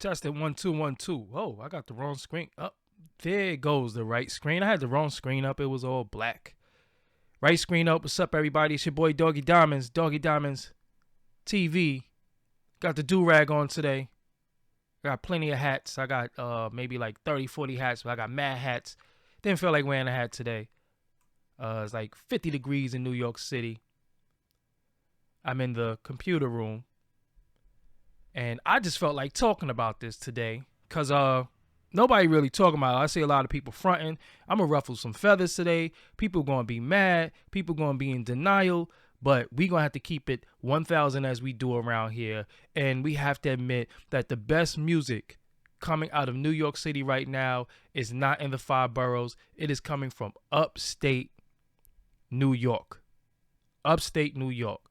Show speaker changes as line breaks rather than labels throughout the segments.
Testing 1 2 1 2. Oh, I got the wrong screen up. There goes the right screen. I had the wrong screen up. It was all black. Right screen up. What's up, everybody? It's your boy Doggie Diamonds. Doggie Diamonds TV. Got the do-rag on today. I got plenty of hats. I got maybe like 30, 40 hats, but I got mad hats. Didn't feel like wearing a hat today. It's like 50 degrees in New York City. I'm in the computer room. And I just felt like talking about this today because nobody really talking about it. I see a lot of people fronting. I'm going to ruffle some feathers today. People going to be mad. People going to be in denial. But we going to have to keep it 1,000 as we do around here. And we have to admit that the best music coming out of New York City right now is not in the 5 boroughs. It is coming from upstate New York. Upstate New York.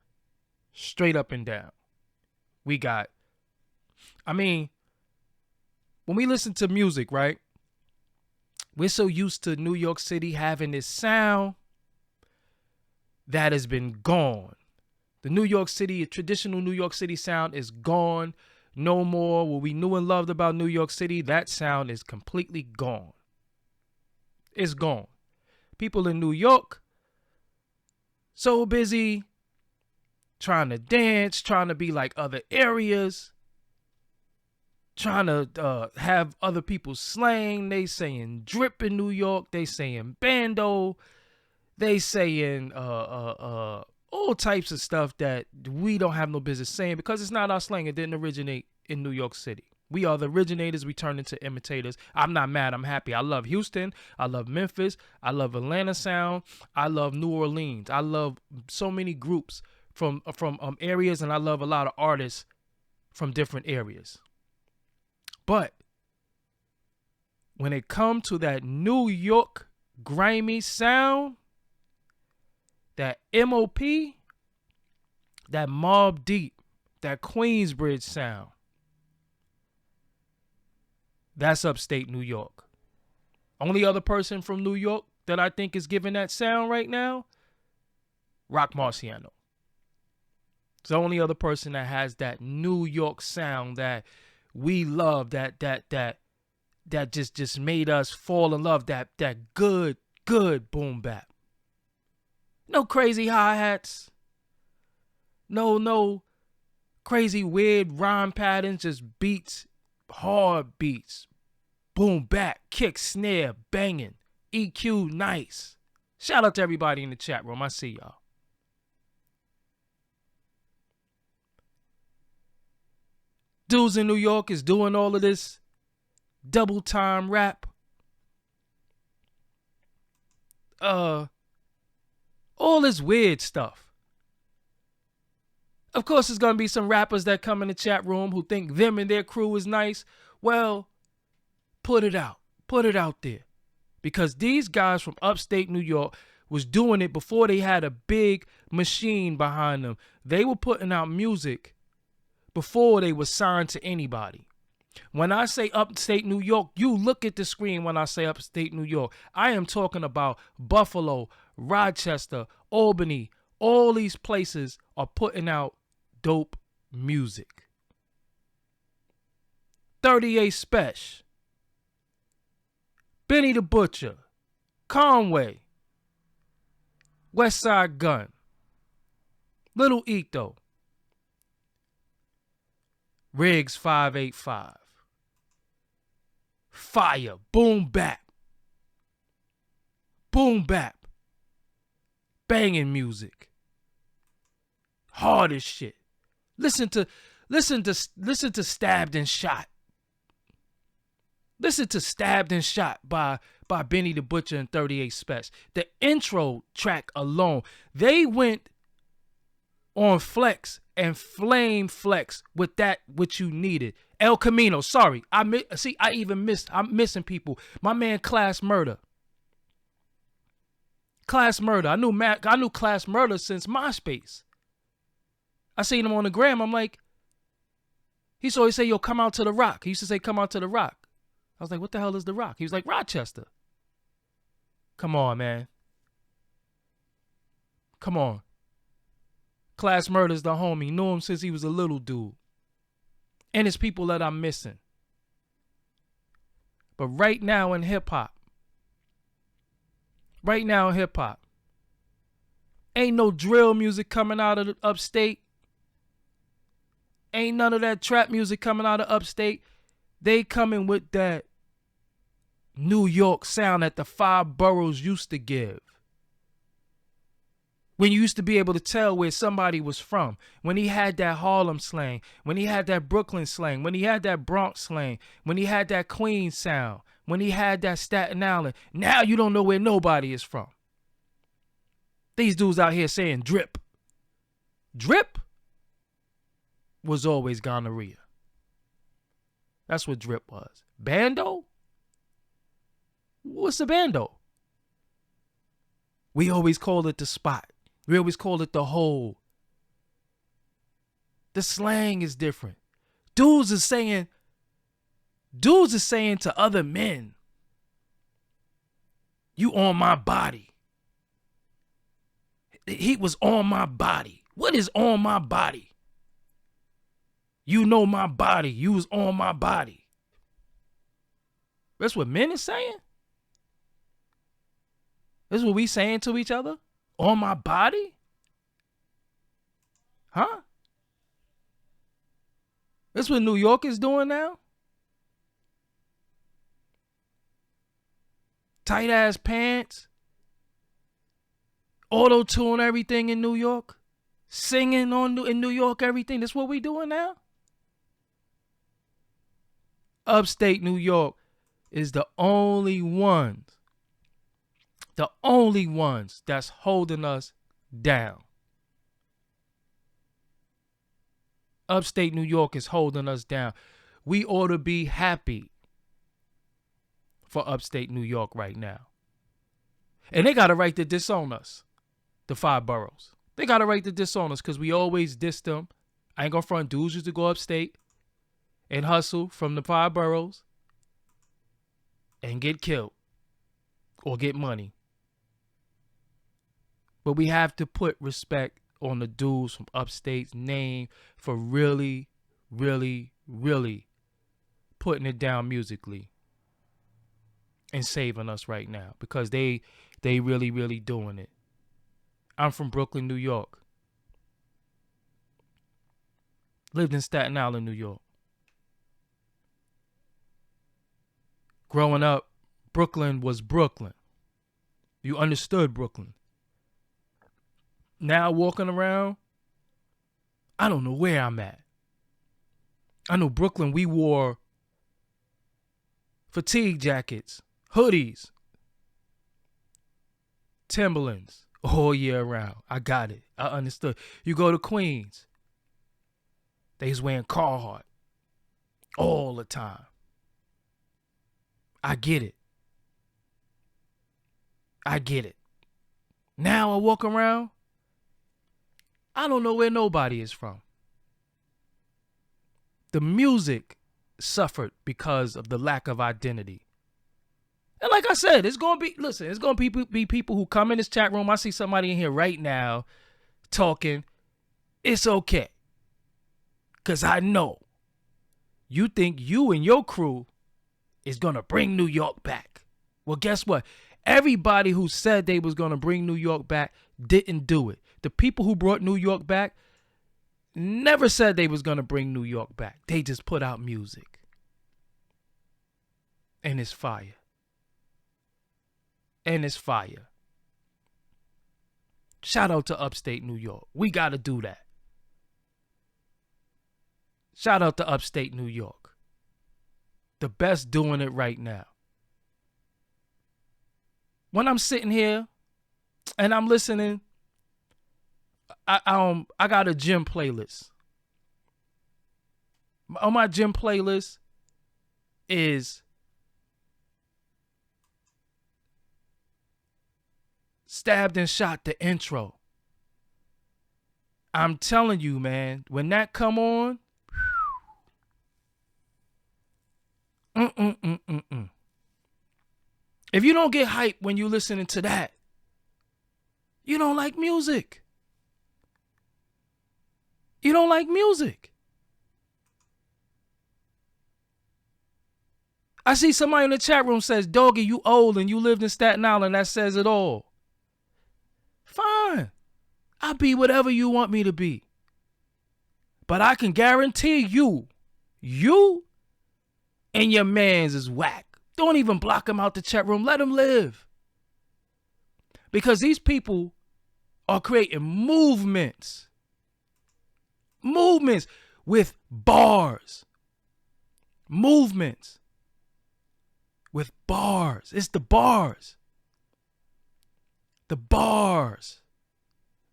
Straight up and down. We got... I mean, when we listen to music, right, we're so used to New York City having this sound that has been gone. The New York City, traditional New York City sound is gone. No more. What we knew and loved about New York City, that sound is completely gone. It's gone. People in New York, so busy trying to dance, trying to be like other areas. Trying to have other people slang. They saying drip in New York. They saying bando. They saying all types of stuff that we don't have no business saying because it's not our slang. It didn't originate in New York City. We are the originators. We turn into imitators. I'm not mad. I'm happy. I love Houston. I love Memphis. I love Atlanta sound. I love New Orleans. I love so many groups from areas, and I love a lot of artists from different areas. But when it comes to that New York grimy sound, that MOP, that Mobb Deep, that Queensbridge sound, that's upstate New York. Only other person from New York that I think is giving that sound right now, Rock Marciano. It's the only other person that has that New York sound that we love, that just made us fall in love, that good boom bap. No crazy hi-hats. No crazy weird rhyme patterns, just beats, hard beats. Boom bap, kick, snare, banging, EQ nice. Shout out to everybody in the chat room. I see y'all. Dudes in New York is doing all of this double time rap. All this weird stuff. Of course, there's going to be some rappers that come in the chat room who think them and their crew is nice. Well, put it out. Put it out there. Because these guys from upstate New York was doing it before they had a big machine behind them. They were putting out music before they were signed to anybody. When I say upstate New York, you look at the screen when I say upstate New York. I am talking about Buffalo, Rochester, Albany. All these places are putting out dope music. 38 Special, Benny the Butcher, Conway, West Side Gun, Little Ito, Riggs 585. Fire. Boom bap. Boom bap. Banging music. Hard as shit. Listen to Stabbed and Shot. Listen to Stabbed and Shot by Benny the Butcher and 38 Special. The intro track alone, they went on Flex and Flame Flex with that what you needed. El Camino, sorry. I'm missing people. My man Class Murder. Class Murder. I knew Class Murder since MySpace. I seen him on the gram. I'm like, he used to always say, yo, come out to the Rock. He used to say, come out to the Rock. I was like, what the hell is the Rock? He was like, Rochester. Come on, man. Come on. Class Murder's the homie. Knew him since he was a little dude. And it's people that I'm missing. But right now in hip hop, ain't no drill music coming out of the upstate. Ain't none of that trap music coming out of upstate. They coming with that New York sound that the five boroughs used to give. When you used to be able to tell where somebody was from. When he had that Harlem slang. When he had that Brooklyn slang. When he had that Bronx slang. When he had that Queens sound. When he had that Staten Island. Now you don't know where nobody is from. These dudes out here saying drip. Drip was always gonorrhea. That's what drip was. Bando? What's a bando? We always called it the spot. We always called it the hole. The slang is different. Dudes is saying to other men, you on my body. He was on my body. What is on my body? You know my body. You was on my body. That's what men is saying? That's what we saying to each other? On my body? Huh? That's what New York is doing now? Tight ass pants. Auto-tune everything in New York. Singing in New York, everything. That's what we doing now? Upstate New York is the only ones that's holding us down. Upstate New York is holding us down. We ought to be happy for upstate New York right now. And they got a right to disown us, the five boroughs. They got a right to disown us because we always diss them. I ain't gonna front. Dudes used to go upstate and hustle from the five boroughs and get killed or get money. But we have to put respect on the dudes from upstate's name for really, really, really putting it down musically and saving us right now because they really, really doing it. I'm from Brooklyn, New York. Lived in Staten Island, New York. Growing up, Brooklyn was Brooklyn. You understood Brooklyn. Now walking around, I don't know where I'm at. I know Brooklyn, we wore fatigue jackets, hoodies, Timberlands all year round. I got it. I understood. You go to Queens, they's wearing Carhartt all the time. I get it. Now I walk around, I don't know where nobody is from. The music suffered because of the lack of identity. And like I said, it's going to be people who come in this chat room. I see somebody in here right now talking. It's okay. Because I know you think you and your crew is going to bring New York back. Well, guess what? Everybody who said they was going to bring New York back didn't do it. The people who brought New York back never said they was going to bring New York back. They just put out music. And it's fire. Shout out to Upstate New York. We got to do that. Shout out to Upstate New York. The best doing it right now. When I'm sitting here and I'm listening, I got a gym playlist. On my gym playlist is Stabbed and Shot, the intro. I'm telling you, man, when that come on, if you don't get hyped when you listening to that, you don't like music. You don't like music. I see somebody in the chat room says, Doggie, you old and you lived in Staten Island. That says it all. Fine. I'll be whatever you want me to be. But I can guarantee you and your mans is whack. Don't even block them out the chat room. Let them live. Because these people are creating movements. Movements with bars. Movements with bars. It's the bars. The bars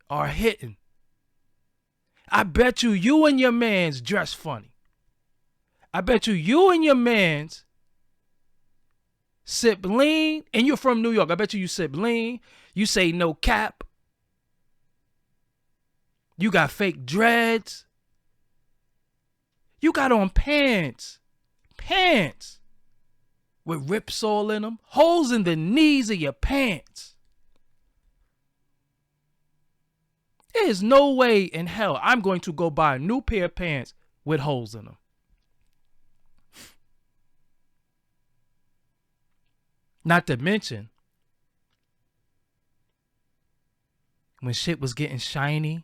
are hitting. I bet you and your mans dress funny. I bet you and your mans sip lean, and you're from New York. I bet you sip lean. You say no cap. You got fake dreads. You got on pants with rips all in them, holes in the knees of your pants. There's no way in hell I'm going to go buy a new pair of pants with holes in them. Not to mention, when shit was getting shiny,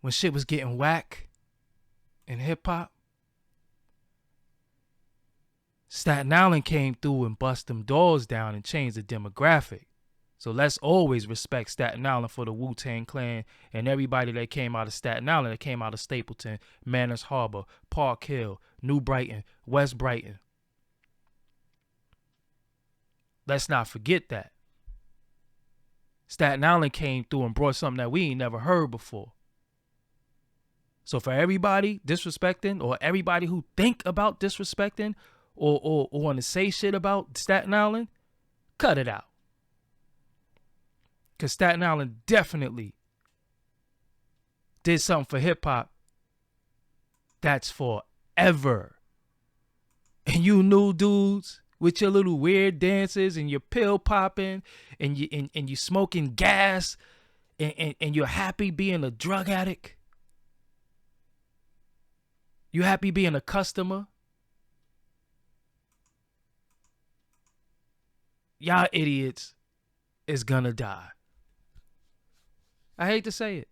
when shit was getting whack in hip hop, Staten Island came through and bust them doors down and changed the demographic. So let's always respect Staten Island for the Wu-Tang Clan and everybody that came out of Staten Island, that came out of Stapleton, Manners Harbor, Park Hill, New Brighton, West Brighton. Let's not forget that. Staten Island came through and brought something that we ain't never heard before. So for everybody disrespecting, or everybody who think about disrespecting or want to say shit about Staten Island, cut it out. Because Staten Island definitely did something for hip-hop that's forever. And you new dudes with your little weird dances and your pill popping and you smoking gas and you're happy being a drug addict. You happy being a customer. Y'all idiots is gonna die. I hate to say it.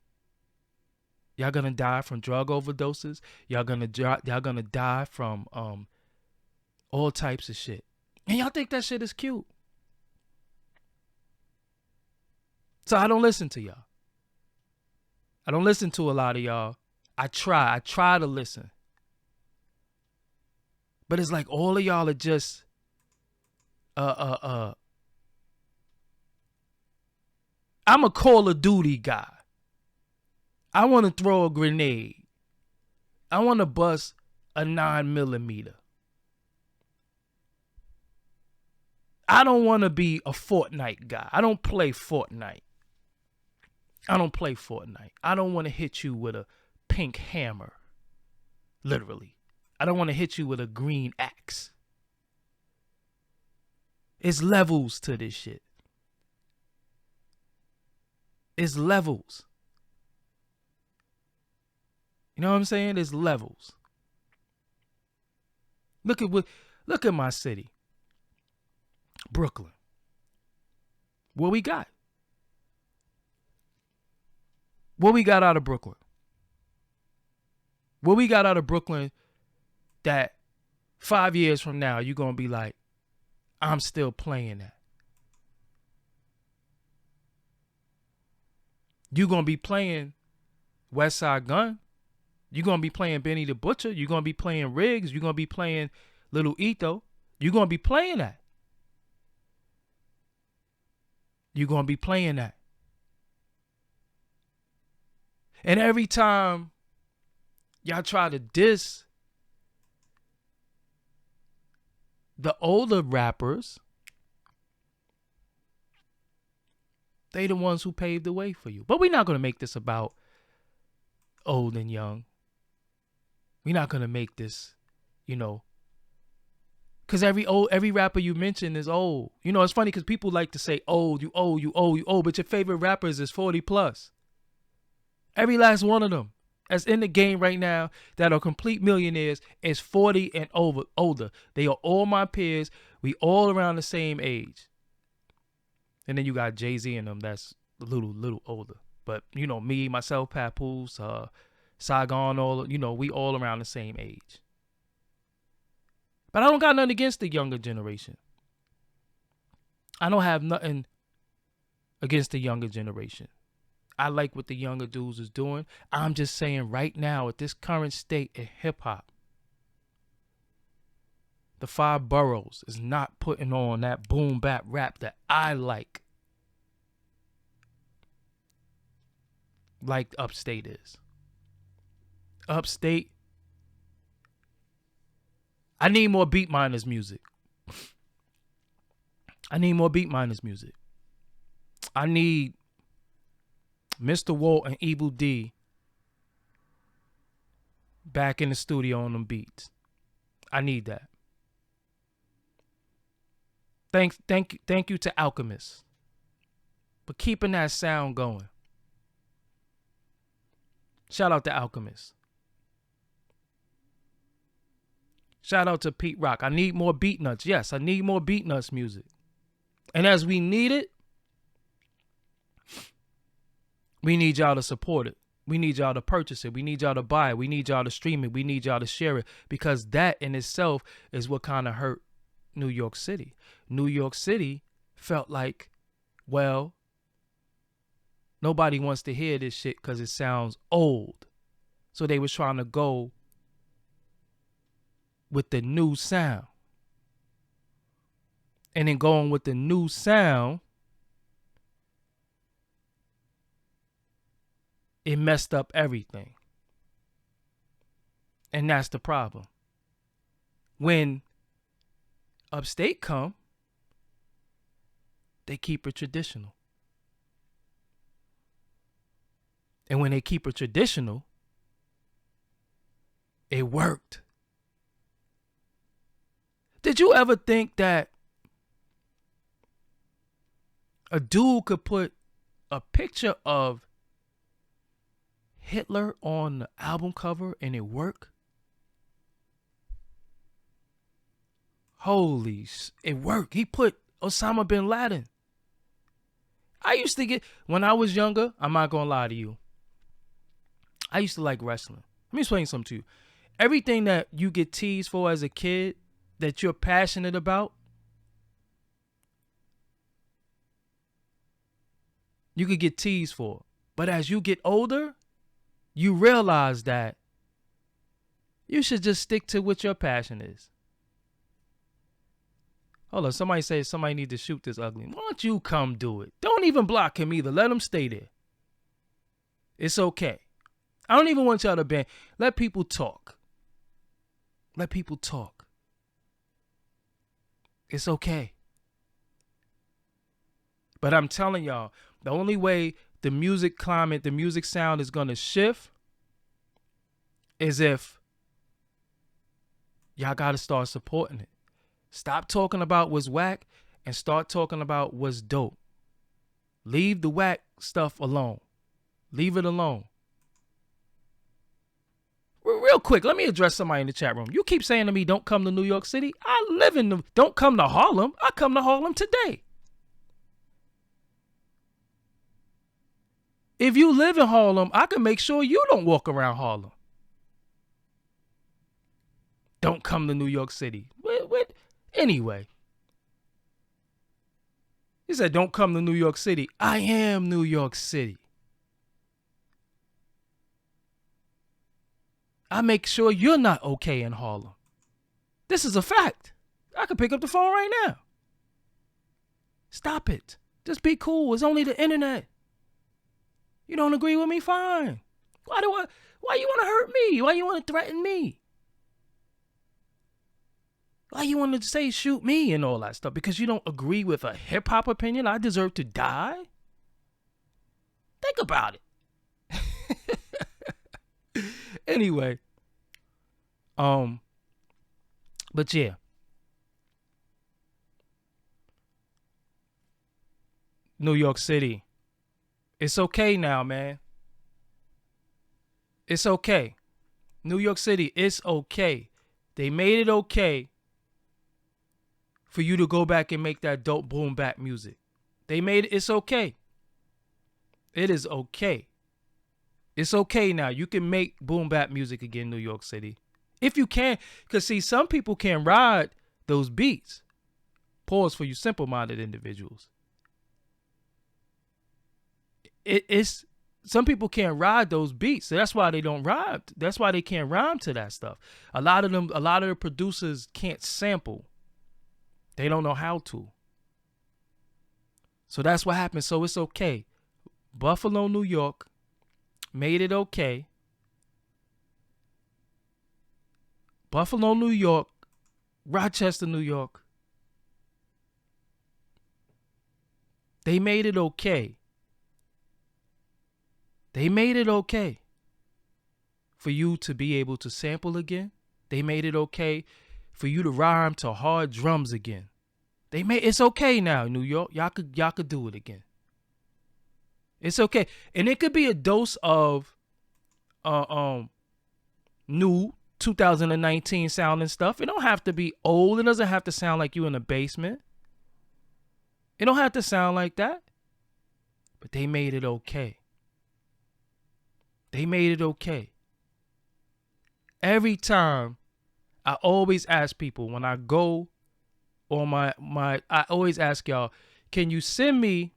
Y'all gonna die from drug overdoses. Y'all gonna die from all types of shit. And y'all think that shit is cute. So I don't listen to y'all. I don't listen to a lot of y'all. I try to listen. But it's like all of y'all are just I'm a Call of Duty guy. I want to throw a grenade. I want to bust a 9mm. I don't want to be a Fortnite guy. I don't play Fortnite. I don't want to hit you with a pink hammer. Literally. I don't want to hit you with a green axe. It's levels to this shit. It's levels. You know what I'm saying? There's levels. Look at my city. Brooklyn. What we got? What we got out of Brooklyn? What we got out of Brooklyn that 5 years from now you're going to be like, I'm still playing that. You're going to be playing West Side Gun. You're going to be playing Benny the Butcher. You're going to be playing Riggs. You're going to be playing Little Etho. You're going to be playing that. You're going to be playing that. And every time y'all try to diss the older rappers, they the ones who paved the way for you. But we're not going to make this about old and young. We're not going to make this, because every rapper you mention is old. It's funny because people like to say old, you old, but your favorite rappers is 40 plus. Every last one of them. that's in the game right now that are complete millionaires is 40 and older. They are all my peers. We all around the same age. And then you got Jay-Z and them that's a little older. But, you know, me, myself, Papoose, Saigon, we all around the same age. But I don't got nothing against the younger generation. I don't have nothing against the younger generation. I like what the younger dudes is doing. I'm just saying right now, at this current state in hip-hop, the 5 boroughs is not putting on that boom bap rap that I like Upstate is. Upstate, I need more beat miners music. I need Mr. Walt and Evil D back in the studio on them beats. I need that. Thank you to Alchemist for keeping that sound going. Shout out to Alchemist. Shout out to Pete Rock. I need more Beat Nuts. Yes, I need more Beat Nuts music. And as we need it, we need y'all to support it. We need y'all to purchase it. We need y'all to buy it. We need y'all to stream it. We need y'all to share it. Because that in itself is what kind of hurt New York City. New York City felt like, well, nobody wants to hear this shit because it sounds old. So they was trying to go with the new sound. And then going with the new sound, it messed up everything. And that's the problem. When Upstate come, they keep it traditional. And when they keep it traditional, it worked. Did you ever think that a dude could put a picture of Hitler on the album cover and it work? It worked. He put Osama bin Laden. I used to get, when I was younger, I'm not going to lie to you, I used to like wrestling. Let me explain something to you. Everything that you get teased for as a kid that you're passionate about, you could get teased for. But as you get older, you realize that you should just stick to what your passion is. Hold on, somebody says somebody need to shoot this ugly. Why don't you come do it? Don't even block him either. Let him stay there. It's okay. I don't even want y'all to ban. Let people talk. Let people talk. It's okay. But I'm telling y'all, the only way the music climate, the music sound is going to shift is if y'all got to start supporting it. Stop talking about what's whack and start talking about what's dope. Leave the whack stuff alone. Leave it alone. Real quick, let me address somebody in the chat room. You keep saying to me, don't come to New York City. I live in the, don't come to Harlem. I come to Harlem today. If you live in Harlem, I can make sure you don't walk around Harlem. Don't come to New York City. Anyway. He said, don't come to New York City. I am New York City. I make sure you're not okay in Harlem. This is a fact. I can pick up the phone right now. Stop it. Just be cool. It's only the internet. You don't agree with me? Fine. Why you want to hurt me? Why you want to threaten me? Why you want to say shoot me and all that stuff? Because you don't agree with a hip-hop opinion? I deserve to die? Think about it. Anyway. But yeah. New York City. It's okay now, man. It's okay. New York City, it's okay. They made it okay for you to go back and make that dope boom bap music. They made it, it's okay. It is okay. It's okay now. You can make boom bap music again in New York City. If you can. Because, see, some people can ride those beats. Pause for you simple-minded individuals. It's some people can't ride those beats. So that's why they don't rhyme. That's why they can't rhyme to that stuff. A lot of the producers can't sample. They don't know how to. So that's what happens. So it's okay. Buffalo, New York made it okay. Buffalo, New York, Rochester, New York. They made it okay. They made it okay for you to be able to sample again. They made it okay for you to rhyme to hard drums again. It's okay now, New York. Y'all could do it again. It's okay. And it could be a dose of new 2019 sounding stuff. It don't have to be old. It doesn't have to sound like you in the basement. It don't have to sound like that. But they made it okay. They made it okay. Every time, I always ask people when I go on I always ask y'all, can you send me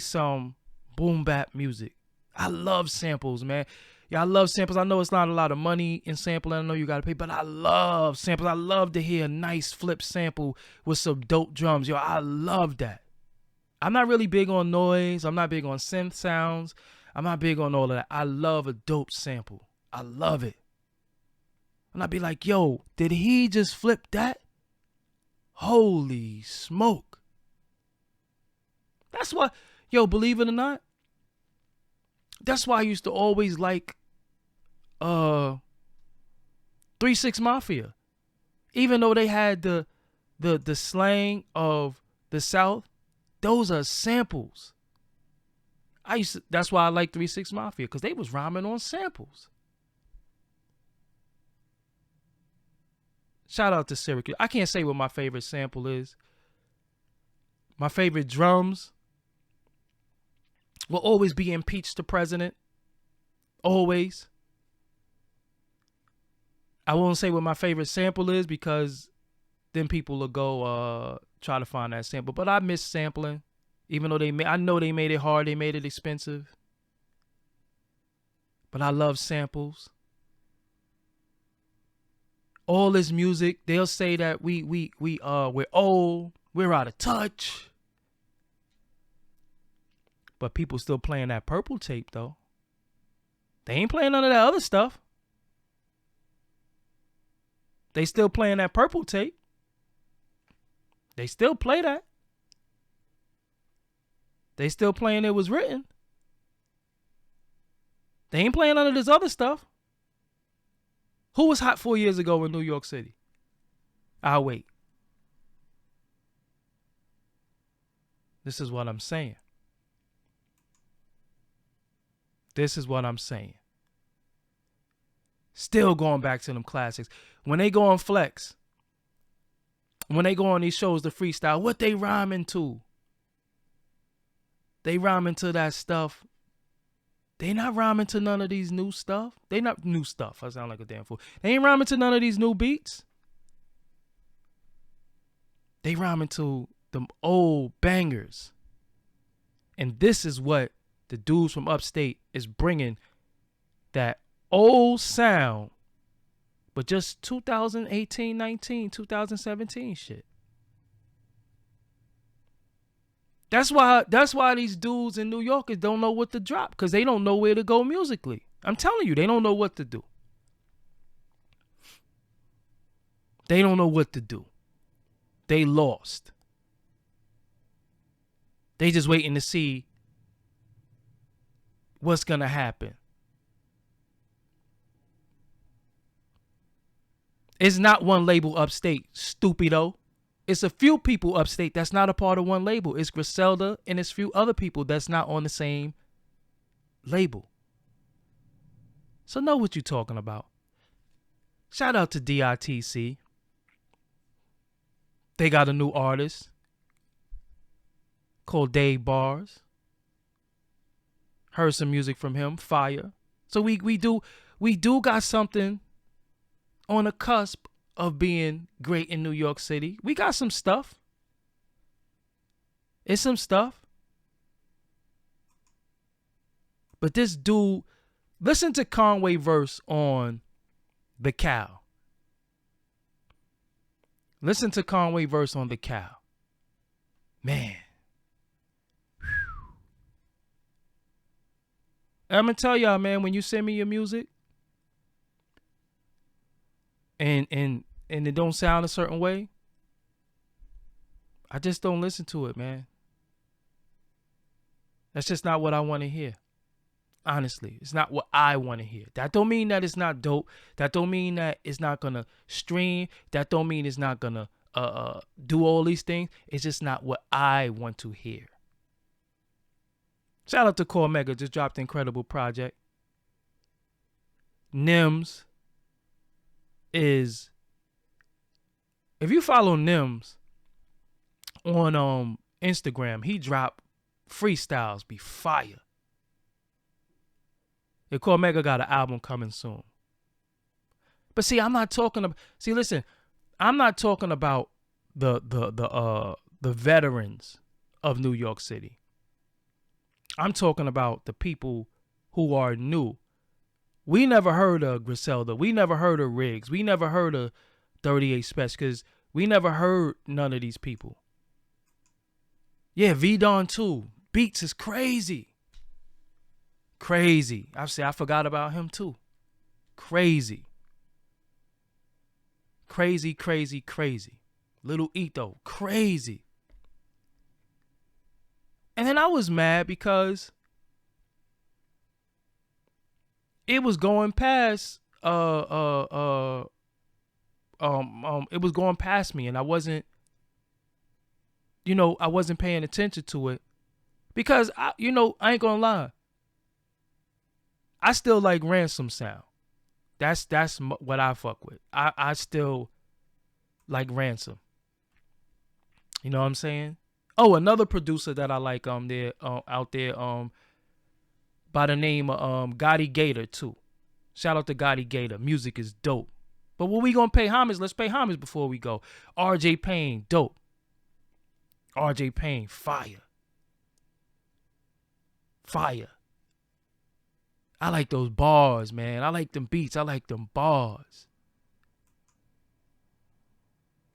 some boom bap music? I love samples, man. Yeah, I love samples. I know it's not a lot of money in sampling. I know you got to pay, but I love samples. I love to hear a nice flip sample with some dope drums. Yo, I love that. I'm not really big on noise. I'm not big on synth sounds. I'm not big on all of that. I love a dope sample. I love it. And I'd be like, yo, did he just flip that? Holy smoke. That's why, yo, believe it or not, that's why I used to always like 3-6 Mafia. Even though they had the slang of the South, those are samples. That's why I like 3-6 Mafia, because they was rhyming on samples. Shout out to Syracuse. I can't say what my favorite sample is. My favorite drums will always be Impeach the President. Always. I won't say what my favorite sample is because then people will go try to find that sample. But I miss sampling. Even though I know they made it hard, they made it expensive. But I love samples. All this music, they'll say that we're old, we're out of touch. But people still playing that purple tape though. They ain't playing none of that other stuff. They still playing that purple tape. They still play that. They still playing It Was Written. They ain't playing none of this other stuff. Who was hot 4 years ago in New York City? I'll wait. This is what I'm saying. This is what I'm saying. Still going back to them classics. When they go on Flex, when they go on these shows to freestyle, what they rhyming to? They rhyming to that stuff. They not rhyming to none of these new stuff. They not new stuff. I sound like a damn fool. They ain't rhyming to none of these new beats. They rhyming to them old bangers. And this is what the dudes from Upstate is bringing, that old sound, but just 2018, 19, 2017 shit. That's why these dudes in New York don't know what to drop, because they don't know where to go musically. I'm telling you, they don't know what to do. They don't know what to do. They lost. They just waiting to see what's going to happen. It's not one label Upstate, stupido. It's a few people Upstate that's not a part of one label. It's Griselda and it's few other people that's not on the same label. So know what you're talking about. Shout out to DITC. They got a new artist called Dave Bars. Heard some music from him, fire. So we do got something on the cusp of being great in New York City. We got some stuff. It's some stuff. But this dude, listen to Conway verse on The Cow. Listen to Conway verse on The Cow. Man. I'm going to tell y'all, man, when you send me your music and it don't sound a certain way, I just don't listen to it, man. That's just not what I want to hear. Honestly, it's not what I want to hear. That don't mean that it's not dope. That don't mean that it's not going to stream. That don't mean it's not going to do all these things. It's just not what I want to hear. Shout out to Core Mega, just dropped an incredible project. Nims is, if you follow Nims on Instagram, he dropped freestyles, be fire. The Core Mega got an album coming soon. But see, I'm not talking about, listen, I'm not talking about the veterans of New York City. I'm talking about the people who are new. We never heard of Griselda. We never heard of Riggs. We never heard of 38 Special because we never heard none of these people. Yeah, V-Don too. Beats is crazy. Crazy. I forgot about him too. Crazy. Crazy, crazy, crazy. Little Ito, crazy. And then I was mad because it was going past it was going past me, and I wasn't paying attention to it because I ain't gonna lie. I still like Ransom sound. That's what I fuck with. I still like Ransom. You know what I'm saying? Oh, another producer that I like out there by the name of Gotti Gator too. Shout out to Gotti Gator. Music is dope. But what we gonna pay homage? Let's pay homage before we go. RJ Payne, dope. RJ Payne, fire. Fire. I like those bars, man. I like them beats. I like them bars.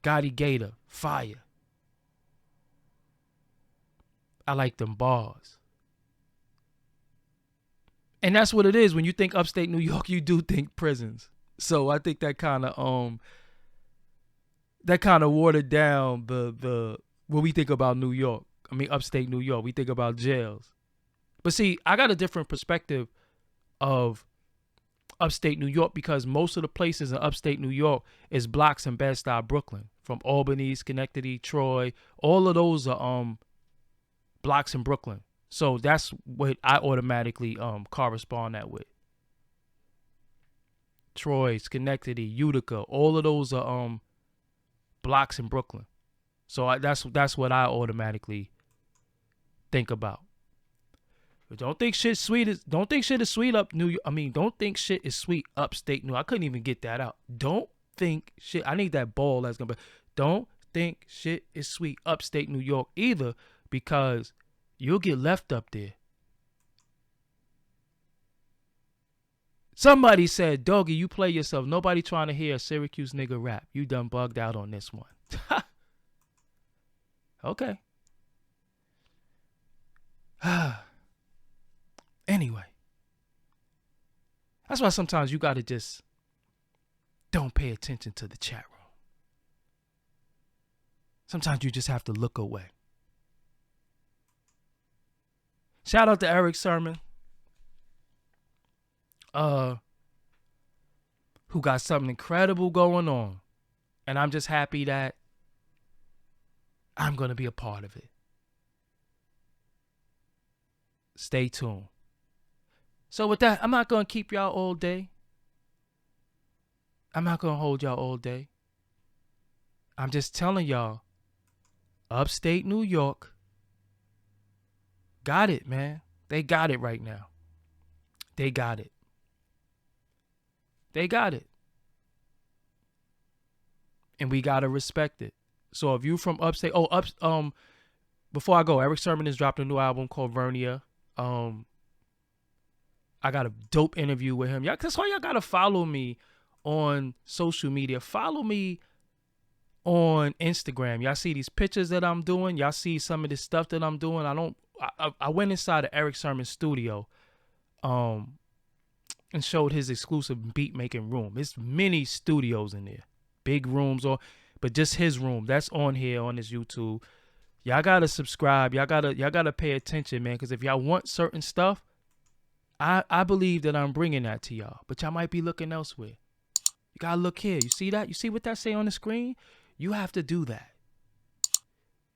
Gotti Gator, fire. I like them bars. And that's what it is. When you think upstate New York, you do think prisons. So I think that kind of watered down the what we think about New York. I mean, upstate New York. We think about jails. But see, I got a different perspective of upstate New York because most of the places in upstate New York is blocks in Bed-Stuy, Brooklyn. From Albany, Schenectady, Troy. All of those are blocks in Brooklyn. So that's what I automatically correspond that with. Troy, Schenectady, Utica, all of those are blocks in Brooklyn. So that's what I automatically think about. But don't think shit is sweet up New York. I mean, don't think shit is sweet upstate New York. I couldn't even get that out. Don't think shit. I need that ball that's gonna be. Don't think shit is sweet upstate New York either, because you'll get left up there. Somebody said, Doggie, you play yourself. Nobody trying to hear a Syracuse nigga rap. You done bugged out on this one. Okay. Anyway. That's why sometimes you got to just don't pay attention to the chat room. Sometimes you just have to look away. Shout out to Eric Sermon. Who got something incredible going on. And I'm just happy that I'm going to be a part of it. Stay tuned. So with that, I'm not going to keep y'all all day. I'm not going to hold y'all all day. I'm just telling y'all, upstate New York got it, man. They got it right now. They got it. They got it. And we got to respect it. So if you from upstate, before I go, Eric Sermon has dropped a new album called Vernia. I got a dope interview with him. That's why y'all got to follow me on social media. Follow me on Instagram. Y'all see these pictures that I'm doing. Y'all see some of this stuff that I'm doing. I went inside of Eric Sermon's studio and showed his exclusive beat making room. There's many studios in there. Big rooms, but just his room. That's on here on his YouTube. Y'all gotta subscribe. Y'all gotta pay attention, man. Because if y'all want certain stuff, I believe that I'm bringing that to y'all. But y'all might be looking elsewhere. You gotta look here. You see that? You see what that say on the screen? You have to do that.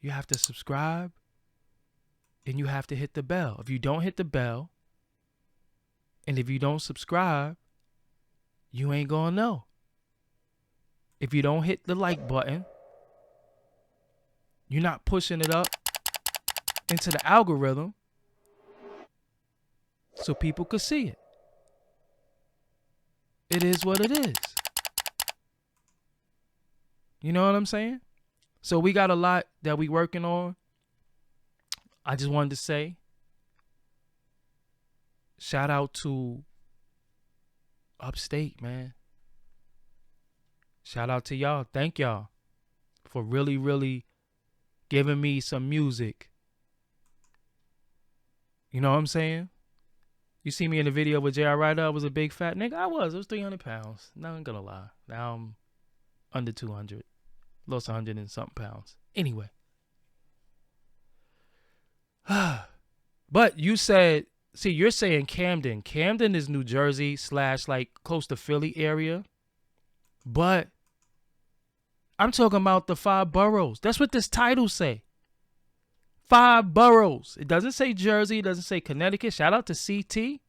You have to subscribe, and you have to hit the bell. If you don't hit the bell, and if you don't subscribe, you ain't gonna know. If you don't hit the like button, you're not pushing it up into the algorithm so people could see it. It is what it is. You know what I'm saying? So we got a lot that we working on. I just wanted to say, shout out to Upstate, man. Shout out to y'all. Thank y'all for really, really giving me some music. You know what I'm saying? You see me in the video with J.R. Ryder. I was a big fat nigga. I was. It was 300 pounds. Not gonna lie. Now I'm under 200. Lost 100 and something pounds. Anyway. But you said, see, you're saying Camden. Camden is New Jersey / like close to Philly area. But I'm talking about the 5 boroughs. That's what this title say. 5 boroughs. It doesn't say Jersey. It doesn't say Connecticut. Shout out to CT.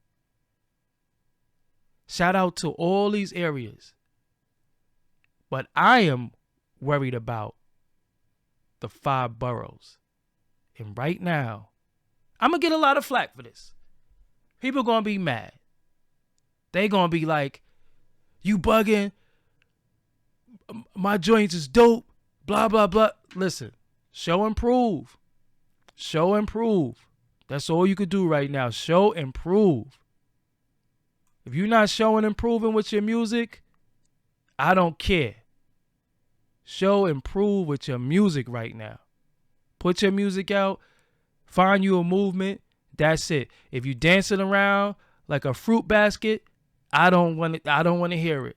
Shout out to all these areas. But I am worried about the 5 boroughs. And right now, I'm going to get a lot of flack for this. People going to be mad. They going to be like, you bugging. My joints is dope. Blah, blah, blah. Listen, show and prove. Show and prove. That's all you could do right now. Show and prove. If you're not showing and proving with your music, I don't care. Show and prove with your music right now. Put your music out. Find you a movement. That's it. If you dancing around like a fruit basket, I don't want to hear it.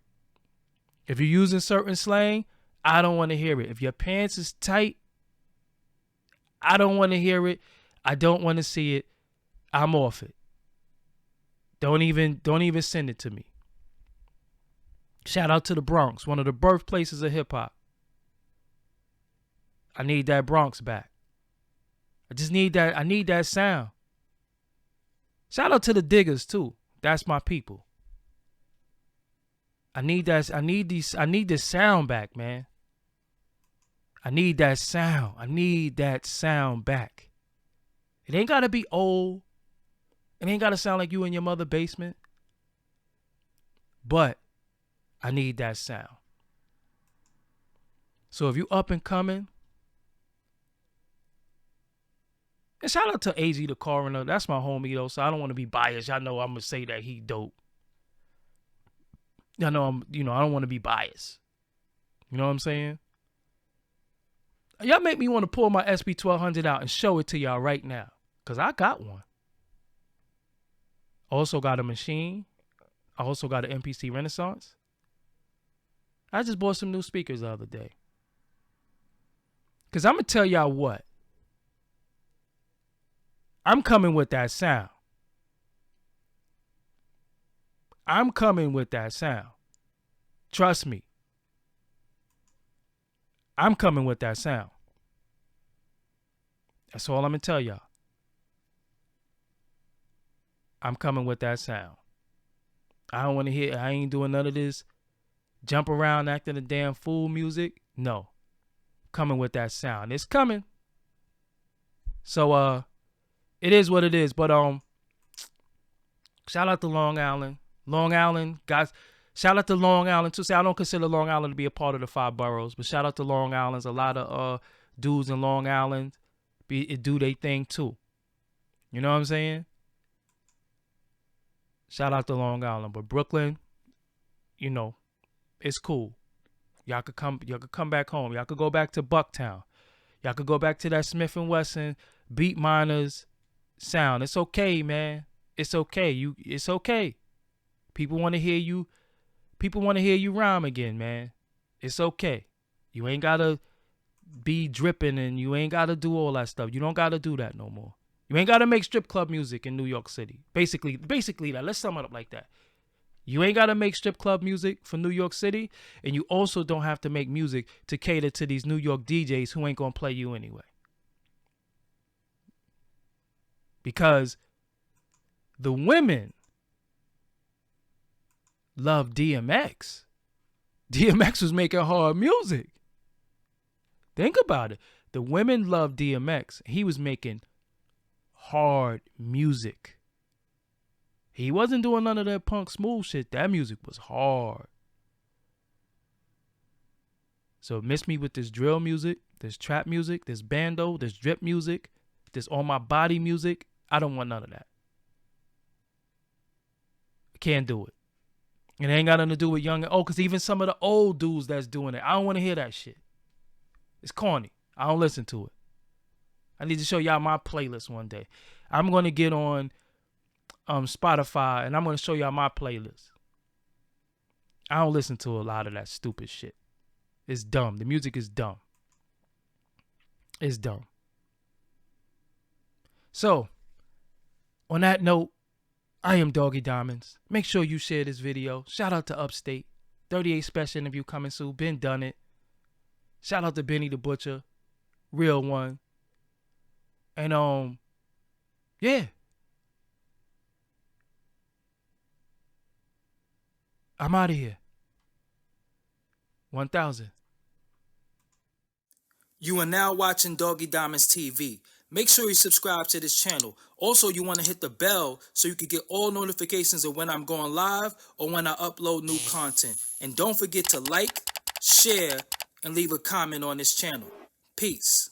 If you're using certain slang, I don't want to hear it. If your pants is tight, I don't want to hear it. I don't want to see it. I'm off it. Don't even send it to me. Shout out to the Bronx, one of the birthplaces of hip hop. I need that Bronx back. I just need that. I need that sound. Shout out to the Diggers too. That's my people. I need that. I need this sound back, man. I need that sound. I need that sound back. It ain't gotta be old. It ain't gotta sound like you in your mother's basement. But I need that sound. So if you up and coming, and shout out to AZ the Coroner. That's my homie though, so I don't want to be biased. Y'all know I'm gonna say that he dope. Y'all know I don't want to be biased. You know what I'm saying? Y'all make me want to pull my SB 1200 out and show it to y'all right now. Because I got one. Also got a machine. I also got an MPC Renaissance. I just bought some new speakers the other day. Because I'm going to tell y'all what. I'm coming with that sound. I'm coming with that sound. Trust me. I'm coming with that sound. That's all I'm going to tell y'all. I'm coming with that sound. I don't want to hear. I ain't doing none of this jump around acting a damn fool music. No, coming with that sound. It's coming. So it is what it is. But shout out to Long Island. Long Island, guys. Shout out to Long Island too. Say I don't consider Long Island to be a part of the 5 boroughs, but shout out to Long Island's. A lot of dudes in Long Island do they thing too. You know what I'm saying? Shout out to Long Island, but Brooklyn, you know, it's cool. Y'all could come back home. Y'all could go back to Bucktown. Y'all could go back to that Smith and Wesson Beat Miners sound. It's okay, man. It's okay. It's okay. People want to hear you. People want to hear you rhyme again, man. It's okay. You ain't gotta be dripping and you ain't gotta do all that stuff. You don't gotta do that no more. You ain't gotta make strip club music in New York City. Basically that. Let's sum it up like that. You ain't gotta make strip club music for New York City, and you also don't have to make music to cater to these New York DJs who ain't gonna play you anyway. Because the women love DMX. DMX was making hard music. Think about it. The women love DMX. He was making hard music. He wasn't doing none of that punk smooth shit. That music was hard. So miss me with this drill music, this trap music, this bando, this drip music, this on my body music. I don't want none of that. I can't do it. It ain't got nothing to do with young. Because even some of the old dudes that's doing it, I don't want to hear that shit. It's corny. I don't listen to it. I need to show y'all my playlist one day. I'm going to get on Spotify and I'm going to show y'all my playlist. I don't listen to a lot of that stupid shit. It's dumb. The music is dumb. It's dumb. So, on that note, I am Doggie Diamonds. Make sure you share this video. Shout out to Upstate. 38 special interview coming soon. Been done it. Shout out to Benny the Butcher. Real one. And yeah. I'm out of here. 1000. You are now watching Doggie Diamonds TV. Make sure you subscribe to this channel. Also, you want to hit the bell so you can get all notifications of when I'm going live or when I upload new content. And don't forget to like, share, and leave a comment on this channel. Peace.